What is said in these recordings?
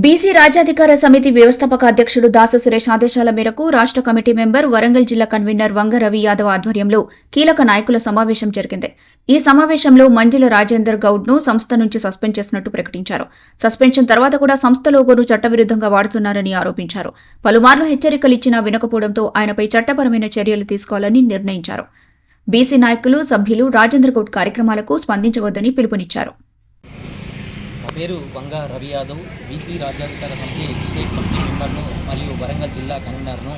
BC రాజ్యాధికార సమితి వ్యవస్థాపక అధ్యక్షుడు దాస సురేష్ ఆదేశాల మేరకు రాష్ట్ర కమిటీ మెంబర్ వరంగల్ జిల్లా కన్వీనర్ వంగ రవి యాదవ్ ఆధ్వర్యంలో కీలక నాయకుల సమావేశం జరిగింది. ఈ సమావేశంలో మంజిల రాజేందర్ గౌడ్ ను సంస్థ నుంచి సస్పెండ్ చేసినట్టు ప్రకటించారు. సస్పెన్షన్ తర్వాత కూడా సంస్థ లోగోను చట్టవిరుద్ధంగా వాడుతున్నారని ఆరోపించారు. పలుమార్లు హెచ్చరికలు ఇచ్చినా వినకపోవడంతో ఆయనపై చట్టపరమైన చర్యలు తీసుకోవాలని నిర్ణయించారు. బీసీ నాయకులు, సభ్యులు రాజేందర్ గౌడ్ కార్యక్రమాలకు స్పందించవద్దని పిలుపునిచ్చారు. పేరు వంగ రవి యాదవ్, బీసీ రాజ్యాధికార సమితి స్టేట్ కమిటీ మెంబర్ను మరియు వరంగల్ జిల్లా కన్వీనర్ను.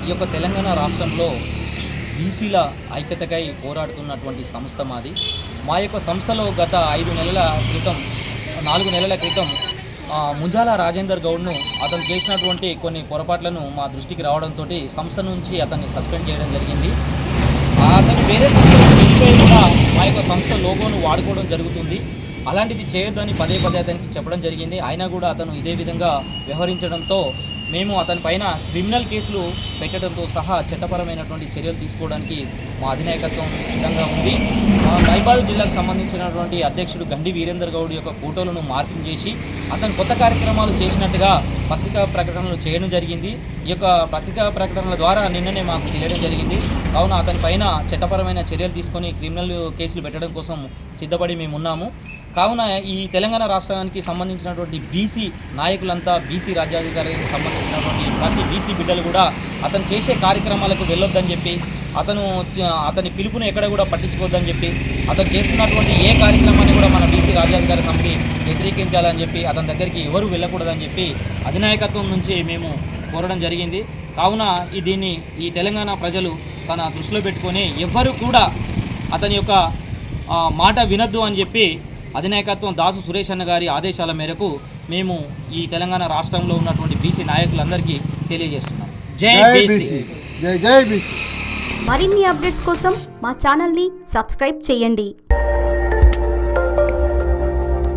ఈ యొక్క తెలంగాణ రాష్ట్రంలో బీసీల ఐక్యతకై పోరాడుతున్నటువంటి సంస్థ మాది. మా యొక్క సంస్థలో గత 4 నెలల క్రితం ముంజాల రాజేందర్ గౌడ్ను అతను చేసినటువంటి కొన్ని పొరపాట్లను మా దృష్టికి రావడంతో సంస్థ నుంచి అతన్ని సస్పెండ్ చేయడం జరిగింది. అతను వేరే సంస్థలకు వెళ్ళిపోయి కూడా మా యొక్క సంస్థ లోగోను వాడుకోవడం జరుగుతుంది. అలాంటిది చేయొద్దని పదే అతనికి చెప్పడం జరిగింది. అయినా కూడా అతను ఇదే విధంగా వ్యవహరించడంతో మేము అతని పైన క్రిమినల్ కేసులు పెట్టడంతో సహా చట్టపరమైనటువంటి చర్యలు తీసుకోవడానికి మా అధినాయకత్వం సిద్ధంగా ఉంది. మైబాల్ జిల్లాకు సంబంధించినటువంటి అధ్యక్షుడు గండి వీరేందర్ గౌడ్ యొక్క ఫోటోలను మార్కింగ్ చేసి అతను కొత్త కార్యక్రమాలు చేసినట్టుగా పత్రికా ప్రకటనలు చేయడం జరిగింది. ఈ యొక్క పత్రికా ప్రకటనల ద్వారా నిన్ననే మాకు తెలియడం జరిగింది. కావున అతని పైన చట్టపరమైన చర్యలు తీసుకొని క్రిమినల్ కేసులు పెట్టడం కోసం సిద్ధపడి మేమున్నాము. కావున ఈ తెలంగాణ రాష్ట్రానికి సంబంధించినటువంటి బీసీ నాయకులంతా, బీసీ రాజ్యాధికారానికి సంబంధించినటువంటి ప్రతి బీసీ బిడ్డలు కూడా అతను చేసే కార్యక్రమాలకు వెళ్ళొద్దని చెప్పి, అతని పిలుపును ఎక్కడ కూడా పట్టించుకోవద్దని చెప్పి, అతను చేస్తున్నటువంటి ఏ కార్యక్రమాన్ని కూడా మన బీసీ రాజ్యాధికార సమితి వ్యతిరేకించాలని చెప్పి, అతని దగ్గరికి ఎవరు వెళ్ళకూడదని చెప్పి అధినాయకత్వం నుంచి మేము కోరడం జరిగింది. కావున ఈ తెలంగాణ ప్రజలు తన దృష్టిలో పెట్టుకొని ఎవ్వరూ కూడా అతని యొక్క మాట వినొద్దు అని చెప్పి అధినాయకత్వం దాసు సురేష్ అన్న గారి ఆదేశాల మేరకు మేము ఈ తెలంగాణ రాష్ట్రంలో ఉన్నటువంటి బీసీ నాయకులందరికీ తెలియజేస్తున్నాం. జై బీసీ, జై బీసీ. మరిన్ని అప్డేట్స్ కోసం మా ఛానల్ని సబ్స్క్రైబ్ చేయండి.